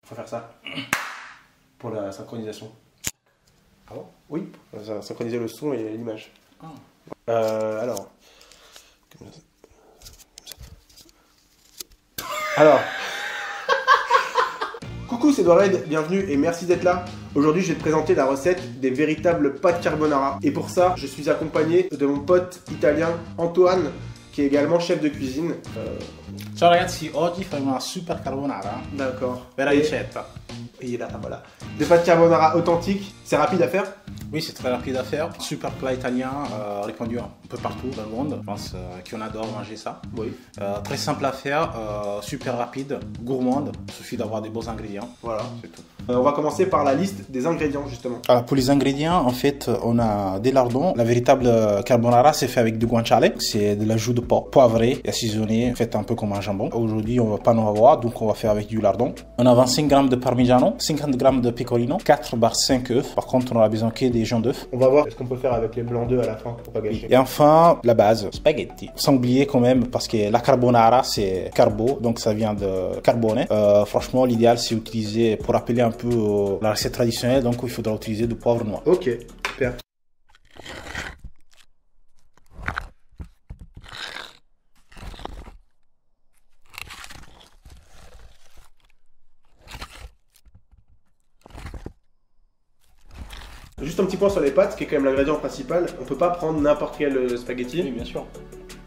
Faut faire ça. Pour la synchronisation. Ah bon? Oui, ça va synchroniser le son et l'image. Ah. Alors. Alors. Coucou, c'est Dored, bienvenue et merci d'être là. Aujourd'hui, je vais te présenter la recette des véritables pâtes carbonara. Et pour ça, je suis accompagné de mon pote italien Antoine, qui est également chef de cuisine. Ciao ragazzi, oggi faremo una super carbonara. D'accord. Bella ricetta. Et là, voilà. Des pâtes carbonara authentiques, c'est rapide à faire? Oui, c'est très rapide à faire. Super plat italien, répandu un peu partout dans le monde. Je pense qu'on adore manger ça. Oui. Très simple à faire, super rapide, gourmande. Il suffit d'avoir des bons ingrédients. Voilà. C'est tout. On va commencer par la liste des ingrédients, justement. Alors, pour les ingrédients, en fait, on a des lardons. La véritable carbonara, c'est fait avec du guanciale. C'est de l'ajout de porc poivré et assaisonné, fait un peu comme un jambon. Aujourd'hui, on va pas en avoir, donc on va faire avec du lardon. On a 25 g de parmigiano, 50 g de pecorino, 4 barres 5 œufs. Par contre, on aura besoin que des jaune d'œufs. On va voir ce qu'on peut faire avec les blancs d'œufs à la fin pour pas gâcher. Et enfin, la base, spaghetti. Sans oublier quand même, parce que la carbonara, c'est carbo, donc ça vient de carbone. Franchement, l'idéal, c'est utiliser, pour rappeler un peu la recette traditionnelle, donc il faudra utiliser du poivre noir. Ok, super. Juste un petit point sur les pâtes, qui est quand même l'ingrédient principal. On peut pas prendre n'importe quel spaghetti. Oui, bien sûr.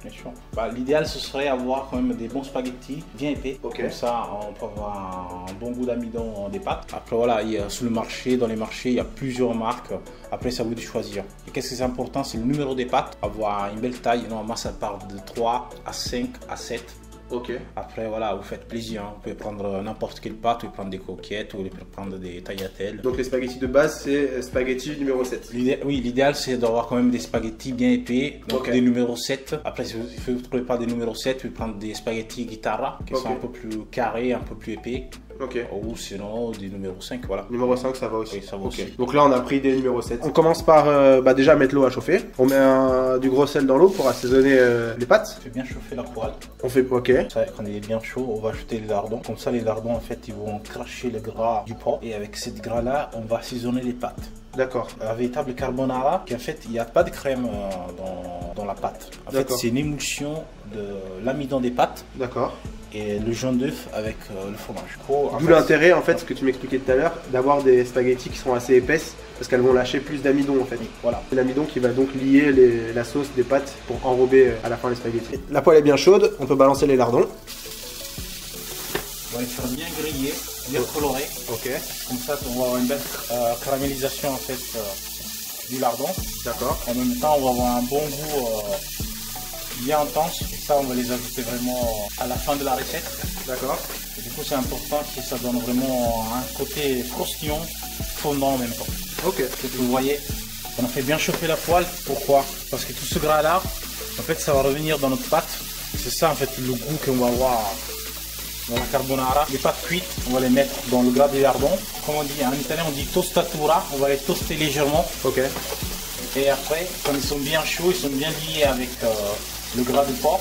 Bien sûr. L'idéal, ce serait avoir quand même des bons spaghettis bien épais. Ok. Comme ça, on peut avoir un bon goût d'amidon des pâtes. Après, voilà, sur le marché, dans les marchés, il y a plusieurs marques. Après, c'est à vous de choisir. Et qu'est-ce qui est important, c'est le numéro des pâtes. Avoir une belle taille. Normalement, ça part de 3 à 5 à 7. Ok. Après, voilà, vous faites plaisir. Vous pouvez prendre n'importe quelle pâte, vous pouvez prendre des coquettes, vous pouvez prendre des tagliatelles. Donc les spaghettis de base, c'est spaghetti numéro 7. Oui, l'idéal, c'est d'avoir quand même des spaghettis bien épais, donc Ok. des numéros 7. Après, si vous ne trouvez pas des numéros 7, vous pouvez prendre des spaghettis guitarra, qui Ok. sont un peu plus carrés, un peu plus épais. Ok. Ou sinon, des numéros 5, voilà. Numéro 5, ça va aussi. Oui, ça va Ok. aussi. Donc là, on a pris des numéros 7. On commence par déjà mettre l'eau à chauffer. On met du gros sel dans l'eau pour assaisonner les pâtes. On fait bien chauffer la poêle. On fait ok. Ça, quand il est bien chaud, on va ajouter les lardons. Comme ça, les lardons, en fait, ils vont cracher le gras du porc. Et avec cette gras-là, on va assaisonner les pâtes. D'accord. La véritable carbonara, en fait, il n'y a pas de crème dans la pâte. En fait, D'accord. c'est une émulsion de l'amidon des pâtes D'accord. et le jaune d'œuf avec le fromage. D'où l'intérêt, en fait, ce que tu m'expliquais tout à l'heure, d'avoir des spaghettis qui sont assez épaisses parce qu'elles vont lâcher plus d'amidon en fait. Oui, voilà. C'est l'amidon qui va donc lier la sauce des pâtes pour enrober à la fin les spaghettis. La poêle est bien chaude, on peut balancer les lardons. On va les faire bien griller, bien colorer. Ok. Comme ça, on va avoir une belle caramélisation en fait du lardon. D'accord. En même temps, on va avoir un bon goût bien intense. Et ça, on va les ajouter vraiment à la fin de la recette. D'accord. Et du coup, c'est important que ça donne vraiment un côté croustillant, fondant en même temps. Ok. Vous voyez, on a fait bien chauffer la poêle. Pourquoi? Parce que tout ce gras là, en fait, ça va revenir dans notre pâte. C'est ça en fait le goût qu'on va avoir dans la carbonara. Les pâtes cuites, on va les mettre dans le gras des lardons. Comme on dit en italien, on dit tostatura. On va les toaster légèrement. Ok. Et après, quand ils sont bien chauds, ils sont bien liés avec le gras du porc.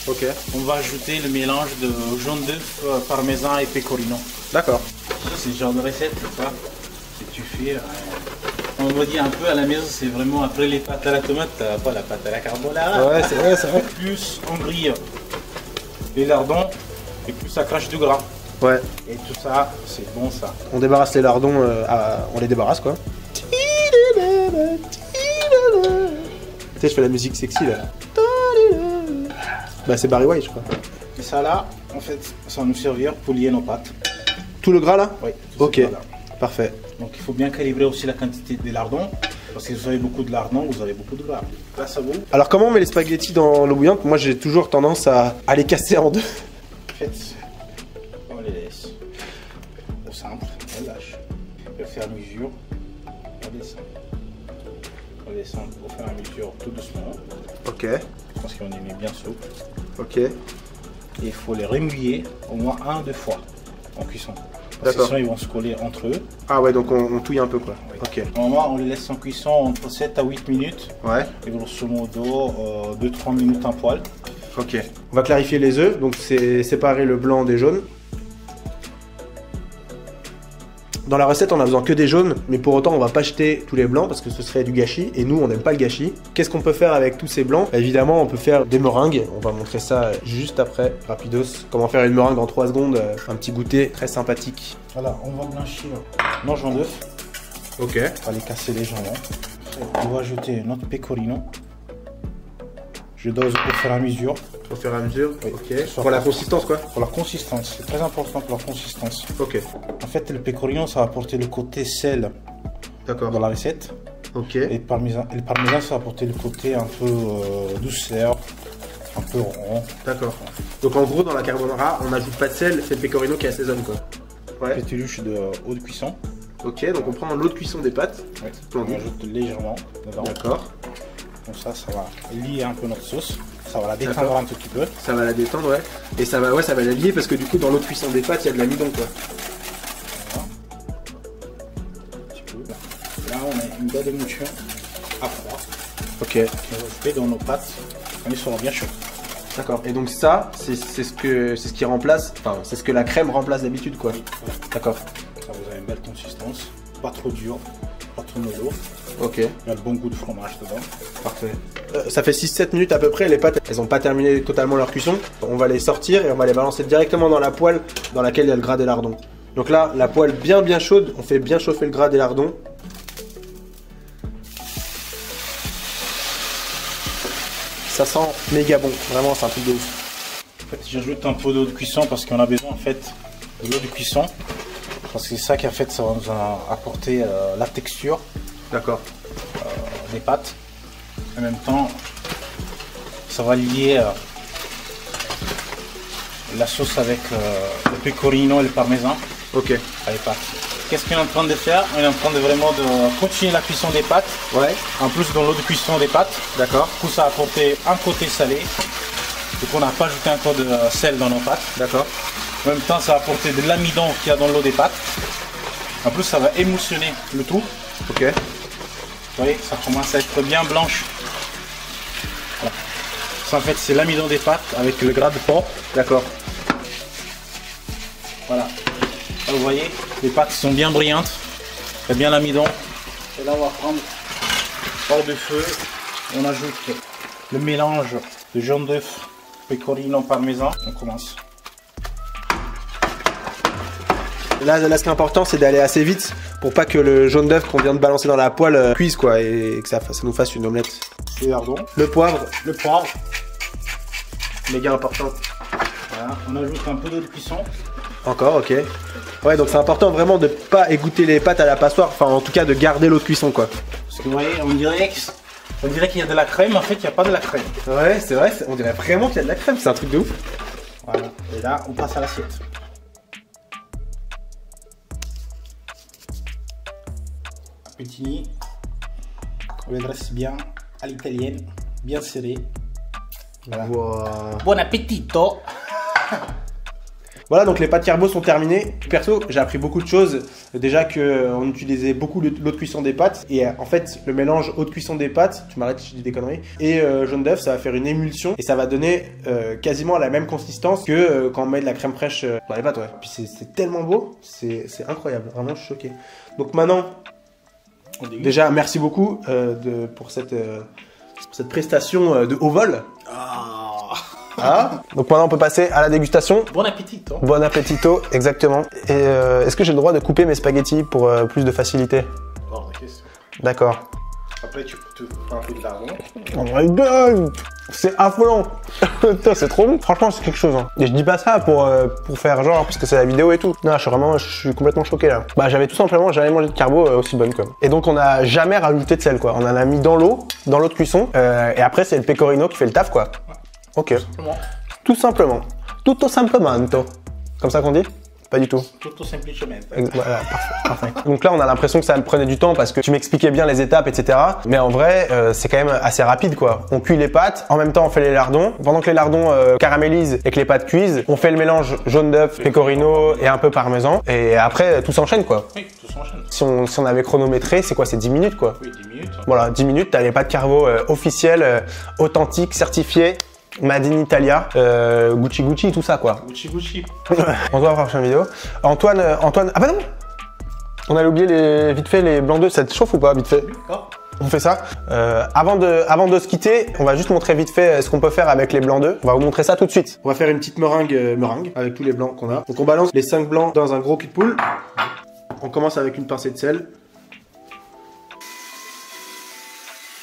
Ok. On va ajouter le mélange de jaune d'œuf, parmesan et pecorino. D'accord. C'est le genre de recette, c'est ça que tu fais. On va dire un peu à la maison, c'est vraiment après les pâtes à la tomate, pas la pâte à la carbonara. Ouais, c'est vrai, c'est vrai. Plus on grille les lardons et plus ça crache du gras. Ouais. Et tout ça, c'est bon ça. On débarrasse les lardons, on les débarrasse quoi. Tu sais, je fais la musique sexy là. Bah c'est Barry White je crois. Et ça là, en fait, ça va nous servir pour lier nos pâtes. Tout le gras là? Oui. tout Ok. ce gras-là. Parfait. Donc il faut bien calibrer aussi la quantité des lardons. Parce que vous avez beaucoup de lardons, vous avez beaucoup de gras. Grâce à vous. Alors comment on met les spaghettis dans l'eau bouillante? Moi j'ai toujours tendance à les casser en deux. En fait, on les laisse au centre, on lâche. Et au fur et à mesure, on descend. On descend au fur et à mesure tout doucement. Ok. Parce qu'on les met bien souple. Ok. Et il faut les remouiller au moins 1-2 fois en cuisson. Parce que D'accord. sinon ils vont se coller entre eux. Ah ouais donc on touille un peu quoi. Oui. Ok. Normalement on les laisse en cuisson entre 7 à 8 minutes. Ouais. Et grosso modo 2-3 minutes en poêle. Ok. On va clarifier les œufs, donc c'est séparer le blanc des jaunes. Dans la recette, on a besoin que des jaunes, mais pour autant, on va pas jeter tous les blancs parce que ce serait du gâchis et nous, on n'aime pas le gâchis. Qu'est-ce qu'on peut faire avec tous ces blancs? Évidemment, on peut faire des meringues. On va montrer ça juste après, rapidos. Comment faire une meringue en 3 secondes, un petit goûter très sympathique. Voilà, on va blanchir nos jaunes d'œufs. Ok. On va les casser légèrement. On va ajouter notre pecorino. Je dose au fur et à mesure. Au fur et à mesure, oui. Ok. Pour la consistance, quoi? Pour la consistance, c'est très important pour la consistance. Ok. En fait, le pecorino, ça va apporter le côté sel dans la recette. Ok. Et le parmesan, ça va apporter le côté un peu douceur, un peu rond. D'accord. Donc en gros, dans la carbonara, on n'ajoute pas de sel, c'est le pecorino qui assaisonne, quoi. Ouais. Pétuluche de eau de cuisson. Ok, donc on prend l'eau de cuisson des pâtes. Ouais. On ajoute légèrement dedans. D'accord. Comme ça va lier un peu notre sauce. Ça va la détendre un tout petit peu. Ça va la détendre, ouais. Et ça va la lier parce que du coup, dans l'eau de cuisson des pâtes, il y a de l'amidon, quoi. Voilà. Un petit peu. Là, on a une belle émulsion à froid. Ok. On va ajouter dans nos pâtes quand ils seront bien chauds. D'accord. Et donc ça, c'est ce qui remplace, enfin, c'est ce que la crème remplace d'habitude, quoi. Oui. D'accord. Ça vous a une belle consistance, pas trop dur, pas trop mollo. Ok. Il y a le bon goût de fromage dedans. Parfait. Ça fait 6-7 minutes à peu près, les pâtes, elles n'ont pas terminé totalement leur cuisson. On va les sortir et on va les balancer directement dans la poêle dans laquelle il y a le gras des lardons. Donc là, la poêle bien chaude, on fait bien chauffer le gras des lardons. Ça sent méga bon, vraiment c'est un truc de ouf. En fait, j'ajoute un peu d'eau de cuisson parce qu'on a besoin en fait de l'eau de cuisson. Parce que c'est ça qui a fait, ça va nous apporter la texture. D'accord. Des pâtes. En même temps, ça va lier la sauce avec le pecorino et le parmesan. Ok. À les pâtes. Qu'est-ce qu'on est en train de faire? On est en train de vraiment continuer la cuisson des pâtes. Ouais. En plus dans l'eau de cuisson des pâtes. D'accord. Du coup, ça a apporté un côté salé. Donc on n'a pas ajouté encore de sel dans nos pâtes. D'accord. En même temps, ça va apporter de l'amidon qu'il y a dans l'eau des pâtes. En plus, ça va émulsionner le tout. Ok. Vous voyez, ça commence à être bien blanche. Voilà. Ça, en fait, c'est l'amidon des pâtes avec le gras de porc. D'accord. Voilà. Là, vous voyez, les pâtes sont bien brillantes. Il y a bien l'amidon. Et là, on va prendre hors de feu. On ajoute le mélange de jaune d'œuf, pecorino, parmesan. On commence. Là, ce qui est important, c'est d'aller assez vite pour pas que le jaune d'œuf qu'on vient de balancer dans la poêle cuise, quoi, et que ça nous fasse une omelette. Les lardons. Le poivre. Le poivre. Méga important. Voilà. On ajoute un peu d'eau de cuisson. Encore, ok. Ouais, donc c'est important vraiment de pas égoutter les pâtes à la passoire, enfin en tout cas de garder l'eau de cuisson, quoi. Parce que vous voyez, on dirait qu'il y a de la crème, en fait il n'y a pas de la crème. Ouais, c'est vrai, on dirait vraiment qu'il y a de la crème, c'est un truc de ouf. Voilà, et là on passe à l'assiette. Appetini, on les dresse bien à l'italienne, bien serré. Voilà. Wow. Bon appetito. Voilà, donc les pâtes carbo sont terminées. Perso, j'ai appris beaucoup de choses. Déjà qu'on utilisait beaucoup l'eau de cuisson des pâtes. Et en fait, le mélange eau de cuisson des pâtes, tu m'arrêtes si je dis des conneries, et jaune d'œuf, ça va faire une émulsion. Et ça va donner quasiment la même consistance que quand on met de la crème fraîche dans les pâtes. Ouais. Puis c'est tellement beau, c'est incroyable. Vraiment, je suis choqué. Donc maintenant, déjà, merci beaucoup pour cette prestation de haut vol. Ah. Donc maintenant on peut passer à la dégustation. Bon appétito. Bon appétito, exactement. Et est-ce que j'ai le droit de couper mes spaghettis pour plus de facilité? Hors de question. D'accord. Après tu peux te faire un peu de lardon. Oh my god, c'est affolant. Putain, c'est trop bon. Franchement, c'est quelque chose. Hein. Et je dis pas ça pour faire genre parce que c'est la vidéo et tout. Non, je suis complètement choqué là. Bah, j'avais tout simplement jamais mangé de carbo aussi bonne quoi. Et donc on a jamais rajouté de sel quoi. On en a mis dans l'eau de cuisson. Et après c'est le pecorino qui fait le taf quoi. Ok. Tout simplement. Tutto simplemento. Comme ça qu'on dit? Pas du tout. Tutto semplicemente. Voilà, parfait. Donc là, on a l'impression que ça me prenait du temps parce que tu m'expliquais bien les étapes, etc. Mais en vrai, c'est quand même assez rapide, quoi. On cuit les pâtes, en même temps, on fait les lardons. Pendant que les lardons caramélisent et que les pâtes cuisent, on fait le mélange jaune d'œuf, pecorino et un peu parmesan. Et après, tout s'enchaîne, quoi. Oui, tout s'enchaîne. Si on avait chronométré, c'est quoi? C'est 10 minutes, quoi. Oui, 10 minutes. Voilà, 10 minutes, t'as les pâtes carbo officielles, authentiques, certifiées. Made in Italia, Gucci, tout ça quoi. Gucci. On se voit à la prochaine vidéo. Antoine, ah bah non. On allait oublier vite fait les blancs d'œufs, ça te chauffe ou pas vite fait? D'accord. On fait ça. Avant de se quitter, on va juste montrer vite fait ce qu'on peut faire avec les blancs d'œufs. On va vous montrer ça tout de suite. On va faire une petite meringue avec tous les blancs qu'on a. Donc on balance les 5 blancs dans un gros cul de poule. On commence avec une pincée de sel.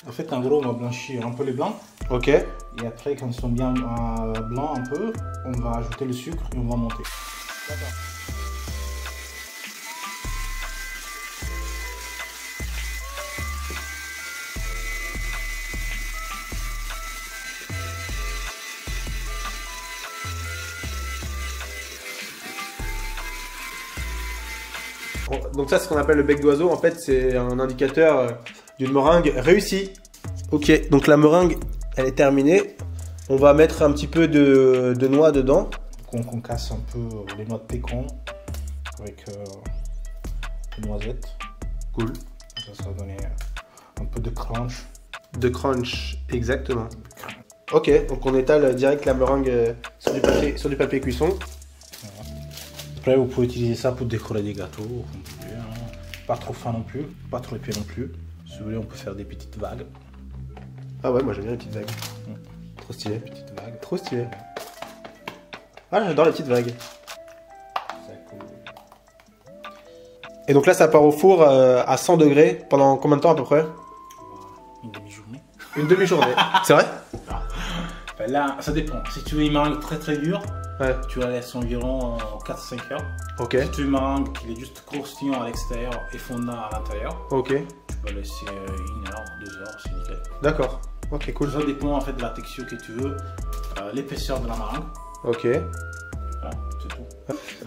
En fait, en gros, on va blanchir un peu les blancs. Ok. Et après, quand ils sont bien blancs un peu, on va ajouter le sucre et on va monter. D'accord. Donc ça, c'est ce qu'on appelle le bec d'oiseau. En fait, c'est un indicateur d'une meringue réussie. Ok, donc la meringue, elle est terminée. On va mettre un petit peu de noix dedans. Donc on casse un peu les noix de pécan avec les noisettes. Cool. Ça va donner un peu de crunch. De crunch, exactement. Ok, donc on étale direct la meringue sur du papier cuisson. Après, vous pouvez utiliser ça pour décorer des gâteaux. Vous pouvez, hein. Pas trop fin non plus, pas trop épais non plus. Si vous voulez, on peut faire des petites vagues. Ah ouais, moi j'aime bien les petites vagues. Trop stylé. Petites vagues. Trop stylé. Ah, j'adore les petites vagues. Et donc là, ça part au four à 100 degrés pendant combien de temps à peu près? Une demi-journée. Une demi-journée. C'est vrai? Ben là, ça dépend. Si tu veux une meringue très très dure, Ouais. tu la laisses environ 4-5 heures. Ok. Si tu veux une meringue qui est juste croustillant à l'extérieur et fondant à l'intérieur, Ok. tu peux laisser 1 heure, 2 heures, c'est nickel. D'accord. Ok, cool. Ça dépend en fait de la texture que tu veux, l'épaisseur de la meringue. Ok. Voilà, c'est tout.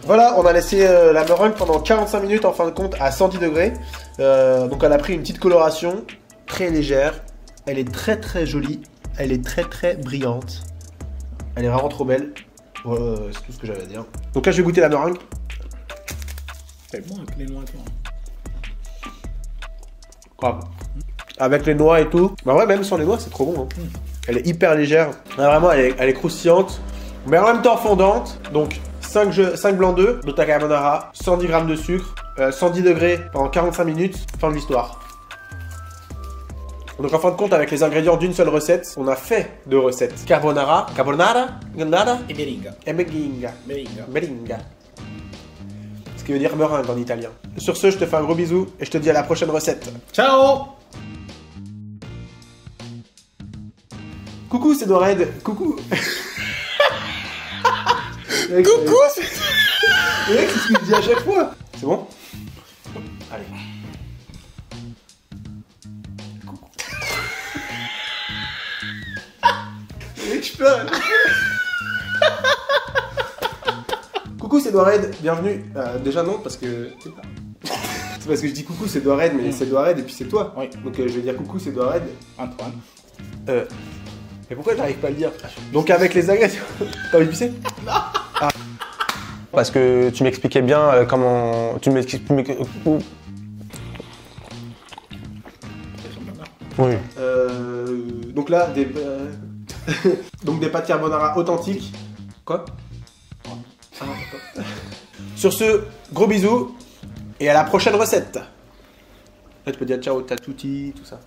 Voilà, on a laissé la meringue pendant 45 minutes en fin de compte à 110 degrés. Donc elle a pris une petite coloration très légère. Elle est très très jolie. Elle est très très brillante. Elle est vraiment trop belle. Voilà, c'est tout ce que j'avais à dire. Donc là, je vais goûter la meringue. C'est bon avec les noix et tout. Grave. Avec les noix et tout. Bah ouais, même sans les noix, c'est trop bon. Hein. Elle est hyper légère. Ah, vraiment, elle est croustillante. Mais en même temps fondante. Donc 5 blancs d'œufs, de ta carbonara, 110 g de sucre, 110 degrés pendant 45 minutes. Fin de l'histoire. Donc en fin de compte, avec les ingrédients d'une seule recette, on a fait 2 recettes. Carbonara Et meringue. et meringue. Meringue. Meringue. Ce qui veut dire meringue en italien. Sur ce, je te fais un gros bisou et je te dis à la prochaine recette. Ciao. Coucou, c'est Dored. Coucou. Coucou. C'est ce que je dis à chaque fois. C'est bon? Allez. Je pleure. Coucou, c'est Dored. Bienvenue. Déjà non, parce que... C'est parce que je dis coucou, c'est Dored, mais c'est Dored et puis c'est toi. Oui. Donc je vais dire coucou, c'est Dored. Antoine. Mais pourquoi j'arrive pas à le dire? Donc avec les ingrédients... T'as envie de pisser? Parce que tu m'expliquais bien comment... Oui. Donc là, donc des pâtes carbonara authentiques. Quoi? Ah, d'accord. Sur ce, gros bisous et à la prochaine recette. Là, tu peux dire ciao, tatouti, tout ça.